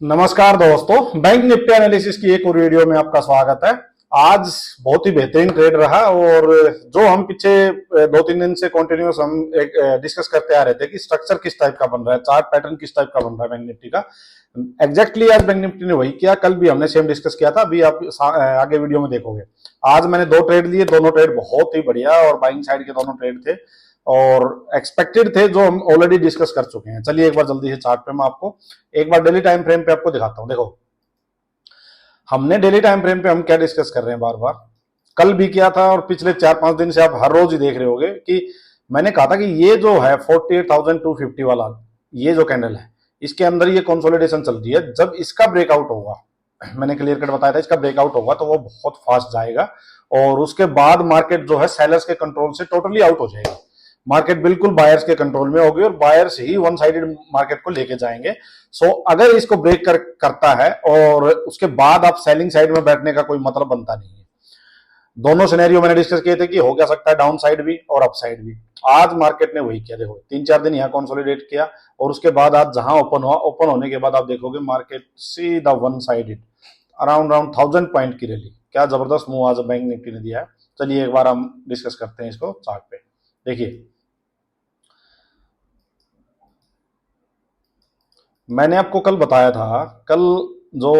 नमस्कार दोस्तों, bank Nifty analysis की एक और वीडियो में आपका स्वागत है। आज बहुत ही बेहतरीन ट्रेड रहा और जो हम पीछे 2-3 दिन से कंटिन्यूस हम एक डिस्कस करते आ रहे थे कि स्ट्रक्चर किस टाइप का बन रहा है, चार्ट पैटर्न किस टाइप का बन रहा है बैंक निफ्टी का। एग्जैक्टली आज बैंक निफ्टी ने वही किया। कल भी हमने सेम डिस्कस किया था, अभी आप आगे वीडियो में देखोगे। आज मैंने 2 ट्रेड लिए, दोनों ट्रेड बहुत ही बढ़िया और बाइंग साइड के दोनों ट्रेड थे और एक्सपेक्टेड थे, जो हम ऑलरेडी डिस्कस कर चुके हैं। चलिए एक बार जल्दी से चार्ट पे मैं आपको एक बार डेली टाइम फ्रेम पे आपको दिखाता हूं। देखो, हमने डेली टाइम फ्रेम पे हम क्या डिस्कस कर रहे हैं, बार बार कल भी किया था और पिछले 4-5 दिन से आप हर रोज ही देख रहे होगे कि मैंने कहा था कि ये जो है 48,250 वाला ये जो कैंडल है, इसके अंदर ये कंसोलिडेशन चल रही है। जब इसका ब्रेकआउट होगा, मैंने क्लियर कट बताया था, इसका ब्रेकआउट होगा तो वो बहुत फास्ट जाएगा और उसके बाद मार्केट जो है सेलर्स के कंट्रोल से टोटली आउट हो जाएगी। मार्केट बिल्कुल बायर्स के कंट्रोल में होगी और बायर्स ही वन साइडेड मार्केट को लेके जाएंगे। सो अगर इसको ब्रेक करता है और उसके बाद आप सेलिंग साइड में बैठने का कोई मतलब बनता नहीं है। दोनों सिनेरियो मैंने डिस्कस किए थे कि हो क्या सकता है डाउन साइड भी और अप साइड भी। आज मार्केट ने वही किया। देखो 3-4 दिन यहाँ कंसोलिडेट किया और उसके बाद आज जहां ओपन हुआ, ओपन होने के बाद आप देखोगे मार्केट सीधा वन साइडेड अराउंड 1000 पॉइंट की रैली। क्या जबरदस्त मूव आज बैंक निफ्टी ने दिया है। चलिए एक बार हम डिस्कस करते हैं इसको चार्ट पे। देखिए, मैंने आपको कल बताया था, कल जो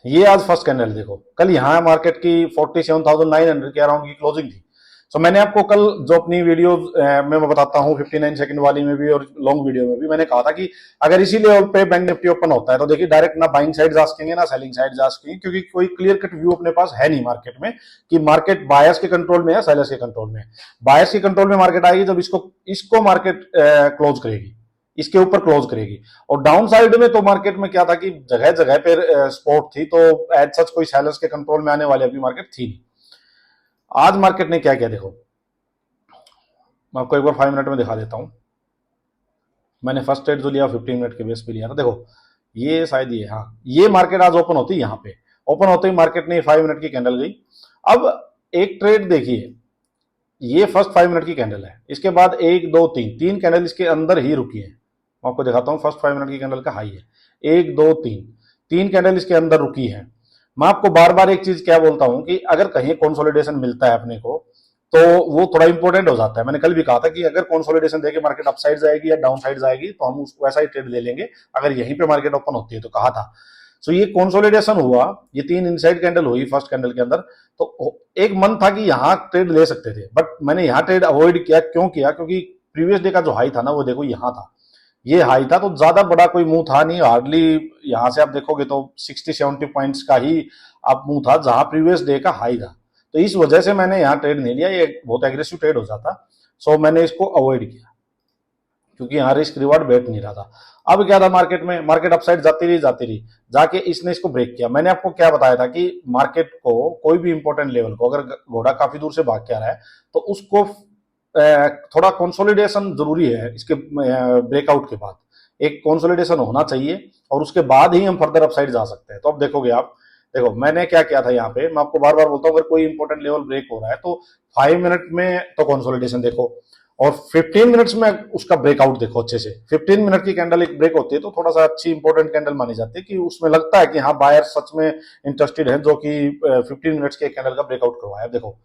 ये आज फर्स्ट कैंडल देखो, कल यहाँ मार्केट की 47,900 के अराउंड की क्लोजिंग थी। सो मैंने आपको कल जो अपनी वीडियो में मैं बताता हूँ 59 सेकंड वाली में भी और लॉन्ग वीडियो में भी मैंने कहा था कि अगर इसी लेवल पे बैंक निफ्टी ओपन होता है तो देखिए डायरेक्ट ना बाइंग साइड जा सकेंगे ना सेलिंग साइड जा सकेंगे, क्योंकि कोई क्लियर कट व्यू अपने पास है नहीं मार्केट में कि मार्केट बायर्स के कंट्रोल में है सेलर्स के कंट्रोल में है। बायर्स के कंट्रोल में मार्केट आएगी जब इसको मार्केट क्लोज करेगी, इसके ऊपर क्लोज करेगी। और डाउन साइड में तो मार्केट में क्या था कि जगह जगह पे स्पॉट थी, तो एज सच कोई सेलर्स के कंट्रोल में आने वाली अभी मार्केट थी नहीं। आज मार्केट ने क्या किया देखो, मैं आपको एक बार 5 मिनट में दिखा देता हूं। मैंने फर्स्ट ट्रेड जो लिया 15 मिनट के बेस पे लिया था। देखो ये शायद ये, हाँ ये मार्केट आज ओपन होती, यहाँ पे ओपन होते ही मार्केट ने 5 मिनट की कैंडल गई। अब एक ट्रेड देखिए, ये फर्स्ट 5 मिनट की कैंडल है, इसके बाद 1 2 3 कैंडल इसके अंदर ही रुकी है। मैं आपको दिखाता हूं, फर्स्ट 5 मिनट की कैंडल का हाई है 1 2 3 कैंडल इसके अंदर रुकी है। मैं आपको बार बार एक चीज क्या बोलता हूं कि अगर कहीं कंसोलिडेशन मिलता है अपने को तो वो थोड़ा इंपॉर्टेंट हो जाता है। मैंने कल भी कहा था कि अगर कंसोलिडेशन देके मार्केट अपसाइड जाएगी या डाउन साइड जाएगी तो हम उसको वैसा ही ट्रेड ले लेंगे अगर यहीं पे मार्केट ओपन होती है तो, कहा था। सो ये कंसोलिडेशन हुआ, ये 3 इनसाइड कैंडल हुई फर्स्ट कैंडल के अंदर, तो एक मन था कि यहां ट्रेड ले सकते थे, बट मैंने यहां ट्रेड अवॉइड किया। क्यों किया? क्योंकि प्रीवियस डे का जो हाई था ना, वो देखो यहां था, ये हाई था, तो ज्यादा बड़ा कोई मूव था नहीं, हार्डली यहां से आप देखोगे तो 60-70 पॉइंट्स का ही आप मूव था जहां प्रीवियस डे का हाई था। तो इस वजह से मैंने यहाँ ट्रेड नहीं लिया, ये बहुत एग्रेसिव ट्रेड हो जाता। सो मैंने इसको अवॉइड किया क्योंकि यहाँ रिस्क रिवार्ड बैठ नहीं रहा था। अब क्या था मार्केट में, मार्केट अपसाइड जाती रही जाके इसने इसको ब्रेक किया। मैंने आपको क्या बताया था कि मार्केट को कोई भी इंपॉर्टेंट लेवल को अगर घोड़ा काफी दूर से भाग के आ रहा है तो उसको थोड़ा कंसोलिडेशन जरूरी है। इसके ब्रेकआउट के बाद एक कंसोलिडेशन होना चाहिए और उसके बाद ही हम फर्दर अपसाइड जा सकते हैं। तो अब देखोगे आप, देखो मैंने क्या किया था यहाँ पे, मैं आपको बार बार बोलता हूँ अगर कोई इंपॉर्टेंट लेवल ब्रेक हो रहा है तो 5 मिनट में तो कंसोलिडेशन देखो और 15 मिनट्स में उसका ब्रेकआउट देखो अच्छे से। 15 मिनट की कैंडल एक ब्रेक होती है तो थोड़ा सा अच्छी इंपॉर्टेंट कैंडल मानी जाती है कि उसमें लगता है कि हाँ बायर सच में इंटरेस्टेड है, जो कि 15 मिनट्स के कैंडल का ब्रेकआउट करवाया। देखो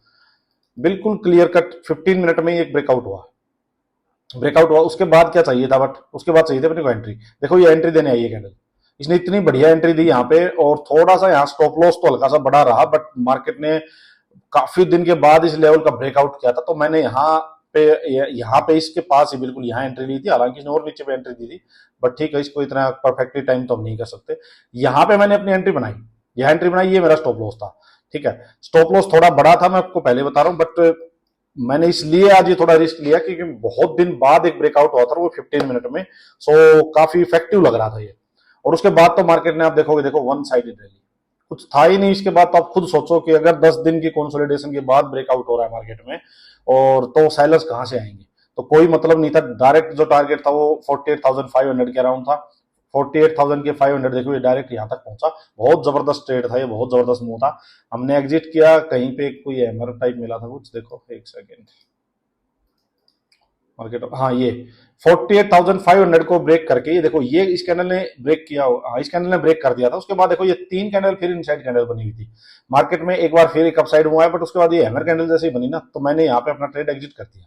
बिल्कुल क्लियर कट 15 मिनट में ही एक ब्रेकआउट हुआ। उसके बाद क्या चाहिए था, बट उसके बाद चाहिए था अपने को एंट्री। देखो ये एंट्री देने आई है कैंडल, इसने इतनी बढ़िया एंट्री दी यहाँ पे और थोड़ा सा यहाँ स्टॉप लॉस तो हल्का सा बड़ा रहा, बट मार्केट ने काफी दिन के बाद इस लेवल का ब्रेकआउट किया था। तो मैंने यहाँ पे इसके पास ही बिल्कुल यहाँ एंट्री ली थी, हालांकि इसने और नीचे पे एंट्री दी थी, बट ठीक है इसको इतना परफेक्टली टाइम तो हम नहीं कर सकते। यहाँ पे मैंने अपनी एंट्री बनाई, यह एंट्री बनाई, ये मेरा स्टॉप लॉस था। ठीक है, स्टॉप लॉस थोड़ा बड़ा था, मैं आपको पहले बता रहा हूँ, बट मैंने इसलिए आज ये थोड़ा रिस्क लिया क्योंकि बहुत दिन बाद एक ब्रेकआउट हुआ था वो 15 मिनट में। सो काफी इफेक्टिव लग रहा था ये। और उसके बाद तो मार्केट ने आप देखोगे, देखो वन साइडेड रैली, कुछ था ही नहीं। इसके बाद तो आप खुद सोचो कि अगर 10 दिन की कंसोलिडेशन के बाद ब्रेकआउट हो रहा है मार्केट में और तो सेलर्स कहां से आएंगे, तो कोई मतलब नहीं था। डायरेक्ट जो टारगेट था वो 48,500 के अराउंड था, 48,500 देखो ये डायरेक्ट यहां तक पहुंचा। बहुत जबरदस्त ट्रेड था ये, बहुत जबरदस्त मूव था। हमने एग्जिट किया, कहीं पे कोई हैमर टाइप मिला था कुछ, देखो एक सेकेंड मार्केट, हाँ 48,500 को ब्रेक करके ये देखो, ये इस कैंडल ने ब्रेक किया, हाँ इस कैंडल ने ब्रेक कर दिया था। उसके बाद देखो ये 3 कैंडल फिर इनसाइड कैंडल बनी हुई थी मार्केट में, एक बार फिर एक अपसाइड हुआ है, बट उसके बाद ये हैमर कैंडल जैसे ही बनी ना, तो मैंने यहाँ पे अपना ट्रेड एग्जिट कर दिया,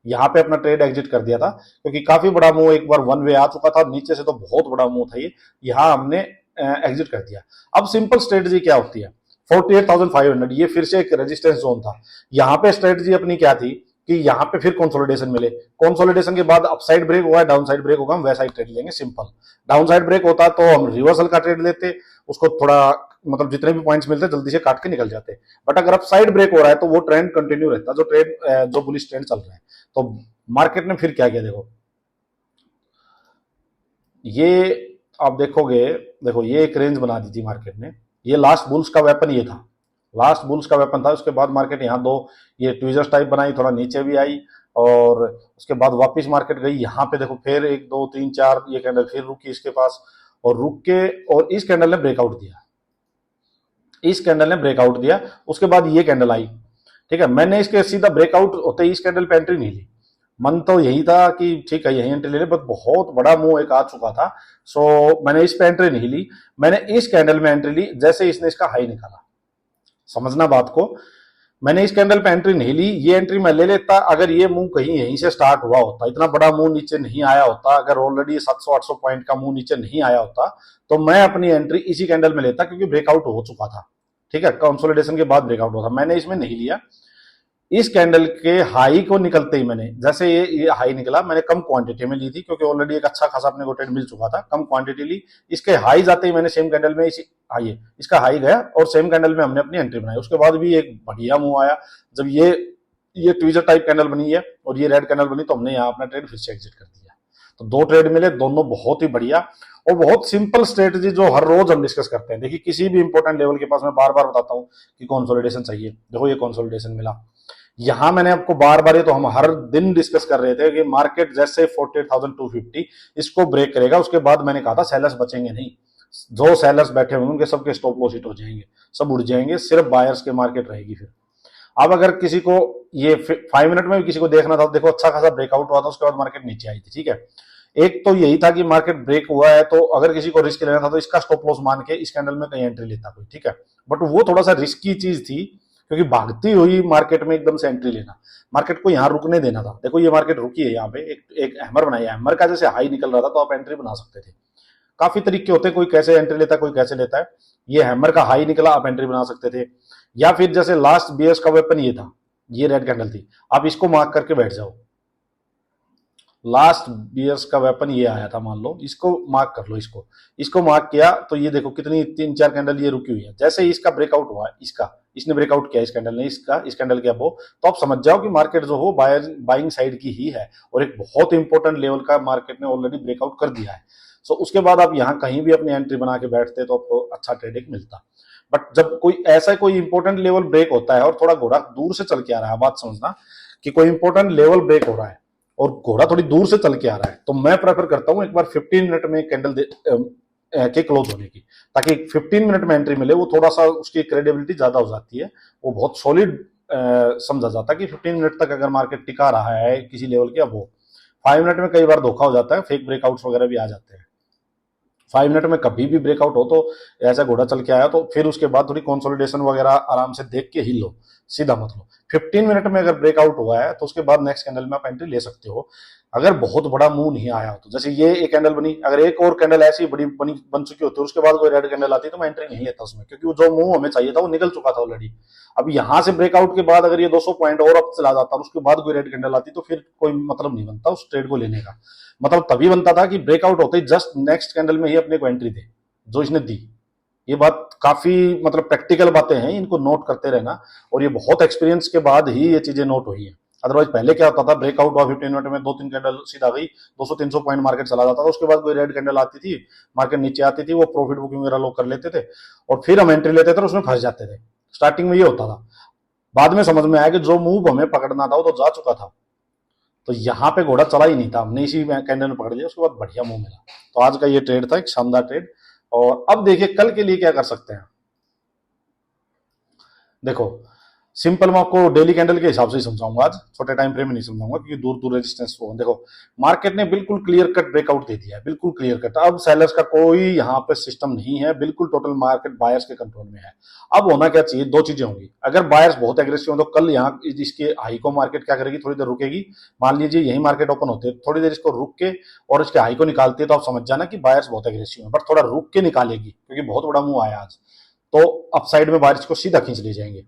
यहाँ पे अपना ट्रेड एग्जिट कर दिया था, क्योंकि काफी बड़ा मूव एक बार वन वे आ चुका था, नीचे से तो बहुत बड़ा मूव था ये, यहाँ हमने एग्जिट कर दिया। अब सिंपल स्ट्रेटजी क्या होती है, 48,500 ये फिर से एक रेजिस्टेंस जोन था, यहाँ पे स्ट्रेटजी अपनी क्या थी कि यहाँ पे फिर कंसोलिडेशन मिले, कंसोलिडेशन के बाद अपसाइड ब्रेक हुआ, डाउन साइड ब्रेक होगा, हम वैसा ही ट्रेड लेंगे सिंपल। डाउन साइड ब्रेक होता तो हम रिवर्सल का ट्रेड लेते, उसको थोड़ा मतलब जितने भी पॉइंट्स मिलते जल्दी से काट के निकल जाते, बट अगर अब साइड ब्रेक हो रहा है तो वो ट्रेंड कंटिन्यू रहता, जो ट्रेड जो बुलिश ट्रेंड चल रहा है। तो मार्केट ने फिर क्या किया, देखो ये आप देखोगे, देखो ये एक रेंज बना दी थी मार्केट ने, ये लास्ट बुल्स का वेपन ये था, लास्ट बुल्स का वेपन था। उसके बाद मार्केट यहाँ दो ये ट्वीजर्स टाइप बनाई, थोड़ा नीचे भी आई, और उसके बाद वापस मार्केट गई यहाँ पे, देखो फिर 1 2 3 4 ये कैंडल फिर रुकी इसके पास, और रुक के और इस कैंडल ने ब्रेकआउट दिया, इस कैंडल ने ब्रेकआउट दिया। उसके बाद ये कैंडल आई, ठीक है, मैंने इसके सीधा ब्रेकआउट होते ही इस कैंडल पे एंट्री नहीं ली, मन तो यही था कि ठीक है यही एंट्री ले ले, बट बहुत बड़ा मूव एक आ चुका था, सो मैंने इस पे एंट्री नहीं ली, मैंने इस कैंडल में एंट्री ली जैसे इसने इसका हाई निकाला, समझना बात को, मैंने इस कैंडल पे एंट्री नहीं ली, ये एंट्री मैं ले लेता अगर ये मूव कहीं यहीं से स्टार्ट हुआ होता, इतना बड़ा मूव नीचे नहीं आया होता, अगर ऑलरेडी 700-800 पॉइंट का मूव नीचे नहीं आया होता, तो मैं अपनी एंट्री इसी कैंडल में लेता, क्योंकि ब्रेकआउट हो चुका था, ठीक है, कंसोलिडेशन के बाद ब्रेकआउट हुआ था, मैंने इसमें नहीं लिया। इस कैंडल के हाई को निकलते ही मैंने, जैसे ये हाई निकला, मैंने कम क्वांटिटी में ली थी, क्योंकि ऑलरेडी एक अच्छा खासा अपने को ट्रेड मिल चुका था, कम क्वांटिटी ली। इसके हाई जाते ही मैंने सेम कैंडल में इसी आइए इसका हाई गया और सेम कैंडल में हमने अपनी एंट्री बनाई। उसके बाद भी एक बढ़िया मूव आया, जब ये ट्वीजर टाइप कैंडल बनी है और ये रेड कैंडल बनी, तो हमने यहाँ अपना ट्रेड फिर से एग्जिट कर दिया। तो 2 ट्रेड मिले, दोनों बहुत ही बढ़िया और बहुत सिंपल स्ट्रेटजी जो हर रोज हम डिस्कस करते हैं। देखिए किसी भी इंपॉर्टेंट लेवल के पास मैं बार बार बताता हूँ कि कंसोलिडेशन चाहिए, देखो ये कंसोलिडेशन मिला, यहां मैंने आपको बार बार, ये तो हम हर दिन डिस्कस कर रहे थे कि मार्केट जैसे 48,250 इसको ब्रेक करेगा, उसके बाद मैंने कहा था सेलर्स बचेंगे नहीं, जो सेलर्स बैठे होंगे उनके सबके स्टॉप लॉस हिट हो जाएंगे, सब उड़ जाएंगे, सिर्फ बायर्स के मार्केट रहेगी फिर। अब अगर किसी को ये 5 मिनट में भी किसी को देखना था, देखो अच्छा खासा ब्रेकआउट हुआ था, उसके बाद मार्केट नीचे आई थी, ठीक है, एक तो यही था कि मार्केट ब्रेक हुआ है, तो अगर किसी को रिस्क लेना था तो इसका स्टॉप लॉस मान के इस कैंडल में कहीं एंट्री लेता कोई, ठीक है, बट वो थोड़ा सा रिस्की चीज थी, क्योंकि भागती हुई मार्केट में एकदम से एंट्री लेना, मार्केट को यहाँ रुकने देना था। देखो ये मार्केट रुकी है, यहाँ पे एक हैमर बनाया, हैमर का जैसे हाई निकल रहा था तो आप एंट्री बना सकते थे, काफी तरीके होते हैं, कोई कैसे एंट्री लेता है कोई कैसे लेता है, ये हैमर का हाई निकला आप एंट्री बना सकते थे, या फिर जैसे लास्ट बीएस का वेपन ये था, ये रेड कैंडल थी, आप इसको मार्क करके बैठ जाओ, लास्ट बीयर्स का वेपन ये आया था, मान लो इसको मार्क कर लो, इसको मार्क किया तो ये देखो कितनी 3-4 कैंडल ये रुकी हुई है, जैसे ही इसका ब्रेकआउट हुआ, इसने ब्रेकआउट किया, इस कैंडल ने इस कैंडल के अबो, तो आप समझ जाओ कि मार्केट जो हो बाइंग साइड की ही है, और एक बहुत इंपॉर्टेंट लेवल का मार्केट ने ऑलरेडी ब्रेकआउट कर दिया है। सो उसके बाद आप यहाँ कहीं भी अपनी एंट्री बना के बैठते तो आपको अच्छा ट्रेडिंग मिलता, बट जब कोई ऐसा कोई इंपॉर्टेंट लेवल ब्रेक होता है और थोड़ा घोड़ा दूर से चल के आ रहा है, बात समझना कि कोई इंपॉर्टेंट लेवल ब्रेक हो रहा है और घोड़ा थोड़ी दूर से चल के आ रहा है, तो मैं प्रेफर करता हूं एक बार 15 मिनट में कैंडल के क्लोज होने की, ताकि 15 मिनट में एंट्री मिले, वो थोड़ा सा उसकी क्रेडिबिलिटी ज्यादा हो जाती है, वो बहुत सॉलिड समझा जाता है कि 15 मिनट तक अगर मार्केट टिका रहा है किसी लेवल के, अब वो 5 मिनट में कई बार धोखा हो जाता है, फेक ब्रेकआउट्स वगैरह भी आ जाते हैं। 5 मिनट में कभी भी ब्रेकआउट हो तो ऐसा घोड़ा चल के आया तो फिर उसके बाद थोड़ी कंसोलिडेशन वगैरह आराम से देख के ही लो, सीधा मत लो। 15 मिनट में अगर ब्रेकआउट हुआ है तो उसके बाद नेक्स्ट कैंडल में आप एंट्री ले सकते हो, अगर बहुत बड़ा मूव नहीं आया हो तो। जैसे ये एक कैंडल बनी, अगर एक और कैंडल ऐसी बड़ी बन चुकी होती है उसके बाद कोई रेड कैंडल आती तो मैं एंट्री नहीं लेता उसमें, क्योंकि वो जो मूव हमें चाहिए था वो निकल चुका था ऑलरेडी। अब यहां से ब्रेकआउट के बाद अगर ये 200 पॉइंट और अप चला जाता और उसके बाद कोई रेड कैंडल आती तो फिर कोई मतलब नहीं बनता उस ट्रेड को लेने का, मतलब तभी बनता था कि ब्रेकआउट होते ही जस्ट नेक्स्ट कैंडल में ही अपने को एंट्री दे, जो इसने दी। ये बात काफी मतलब प्रैक्टिकल बातें हैं, इनको नोट करते रहना, और ये बहुत एक्सपीरियंस के बाद ही ये चीजें नोट हुई है। अदरवाइज पहले क्या होता था, ब्रेकआउट हुआ 15 मिनट में 2-3 कैंडल सीधा गई, 200-300 पॉइंट मार्केट चला जाता था, उसके बाद कोई रेड कैंडल आती थी, मार्केट नीचे आती थी, वो प्रॉफिट बुकिंग वगैरह लोग कर लेते थे और फिर हम एंट्री लेते थे और उसमें फंस जाते थे। स्टार्टिंग में ये होता था, बाद में समझ में आया कि जो मूव हमें पकड़ना था वो तो जा चुका था, तो यहाँ पे घोड़ा चला ही नहीं था, हमने इसी कैंडल में पकड़ लिया, उसके बाद बढ़िया मूव मिला। तो आज का ये ट्रेड था, एक शानदार ट्रेड। और अब देखिए कल के लिए क्या कर सकते हैं। देखो सिंपल मैं आपको डेली कैंडल के हिसाब से ही समझाऊंगा आज, छोटे टाइम फ्रेम में नहीं समझाऊंगा, क्योंकि दूर दूर रेजिस्टेंस को देखो मार्केट ने बिल्कुल क्लियर कट ब्रेकआउट दे दिया है, बिल्कुल क्लियर कट। अब सेलर्स का कोई यहाँ पे सिस्टम नहीं है, बिल्कुल टोटल मार्केट बायर्स के कंट्रोल में है। अब होना क्या चाहिए, दो चीजें होंगी। अगर बायर्स बहुत एग्रेसिव हो तो कल यहाँ इसके हाई को मार्केट क्या करेगी, थोड़ी देर रुकेगी। मान लीजिए यही मार्केट ओपन होते है, थोड़ी देर इसको रुक के और इसके हाई को निकालती है, तो आप समझ जाना कि बायर्स बहुत एग्रेसिव है, बट थोड़ा रुक के निकालेगी क्योंकि बहुत बड़ा मुंह आया आज, तो अपसाइड में बायर्स को सीधा खींच ले जाएंगे।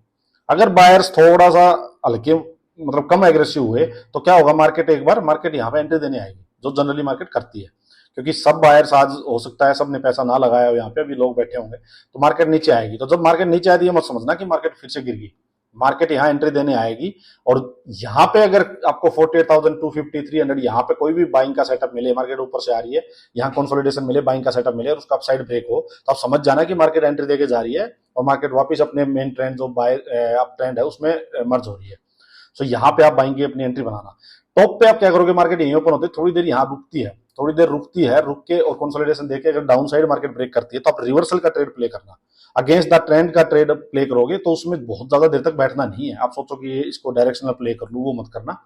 अगर बायर्स थोड़ा सा हल्के मतलब कम एग्रेसिव हुए तो क्या होगा, मार्केट एक बार मार्केट यहाँ पे एंट्री देने आएगी, जो जनरली मार्केट करती है, क्योंकि सब बायर्स आज हो सकता है सब ने पैसा ना लगाया हो, यहाँ पे अभी लोग बैठे होंगे, तो मार्केट नीचे आएगी। तो जब मार्केट नीचे आती है मत समझना कि मार्केट फिर से गिर गई, मार्केट यहाँ एंट्री देने आएगी। और यहाँ पे अगर आपको 48,250 300 यहाँ पे कोई भी बाइंग का सेटअप मिले, मार्केट ऊपर से आ रही है, यहाँ कंसोलिडेशन मिले, बाइंग का सेटअप मिले और उसका अपसाइड ब्रेक हो, तो आप समझ जाना कि मार्केट एंट्री देके जा रही है और मार्केट वापस अपने मेन ट्रेंड जो बाय अप ट्रेंड है उसमें मर्ज हो रही है। सो यहाँ पे आप बाइंग की अपनी एंट्री बनाना। टॉप पे आप क्या करोगे, मार्केट यहीं ओपन होती है, थोड़ी देर यहाँ रुकती है, थोड़ी देर रुकती है, रुक के और कंसोलिडेशन देके अगर डाउन साइड मार्केट ब्रेक करती है तो आप रिवर्सल का ट्रेड प्ले करना, अगेंस्ट द ट्रेंड का ट्रेड प्ले करोगे, तो उसमें बहुत ज्यादा देर तक बैठना नहीं है। आप सोचो कि इसको डायरेक्शनल प्ले कर लूं, वो मत करना।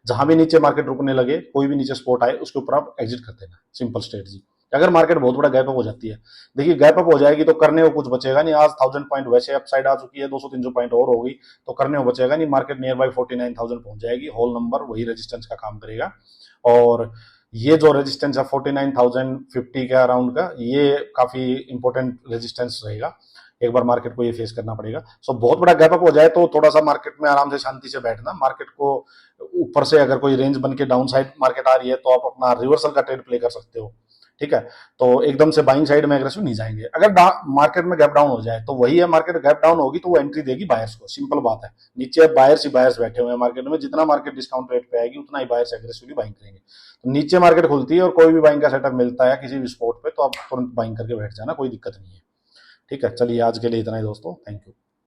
जहां भी नीचे मार्केट रुकने लगे, कोई भी नीचे स्पॉट आए, उसके ऊपर आप एग्जिट कर देना, सिंपल स्ट्रेटजी। अगर मार्केट बहुत बड़ा गैप अप हो जाती है, देखिए गैप अप हो जाएगी तो करने को कुछ बचेगा नहीं। आज 1000 पॉइंट वैसे अप साइड आ चुकी है, 200-300 पॉइंट और होगी तो करने को बचेगा नहीं। मार्केट नियर बाई 49,000 पहुंच जाएगी, होल नंबर वही रेजिस्टेंस का काम करेगा। और ये जो रेजिस्टेंस है 49,050 के अराउंड का, ये काफी इंपॉर्टेंट रेजिस्टेंस रहेगा, एक बार मार्केट को ये फेस करना पड़ेगा। सो बहुत बड़ा गैप अप हो जाए तो थोड़ा सा मार्केट में आराम से शांति से बैठना। मार्केट को ऊपर से अगर कोई रेंज बन के डाउन साइड मार्केट आ रही है तो आप अपना रिवर्सल का ट्रेड प्ले कर सकते हो, ठीक है। तो एकदम से बाइंग साइड में एग्रेसिव नहीं जाएंगे। अगर मार्केट में गैप डाउन हो जाए तो वही है, मार्केट गैप डाउन होगी तो वो एंट्री देगी बायर्स को, सिंपल बात है। नीचे बायर्स ही बायर्स बैठे हुए हैं मार्केट में, जितना मार्केट डिस्काउंट रेट पे आएगी उतना ही बायर्स एग्रेसिवली बाइंग करेंगे। तो नीचे मार्केट खुलती है और कोई भी बाइंग का सेटअप मिलता है किसी भी स्पॉट पे, तो आप तुरंत बाइंग करके बैठ जाना, कोई दिक्कत नहीं है, ठीक है। चलिए आज के लिए इतना ही दोस्तों, थैंक यू।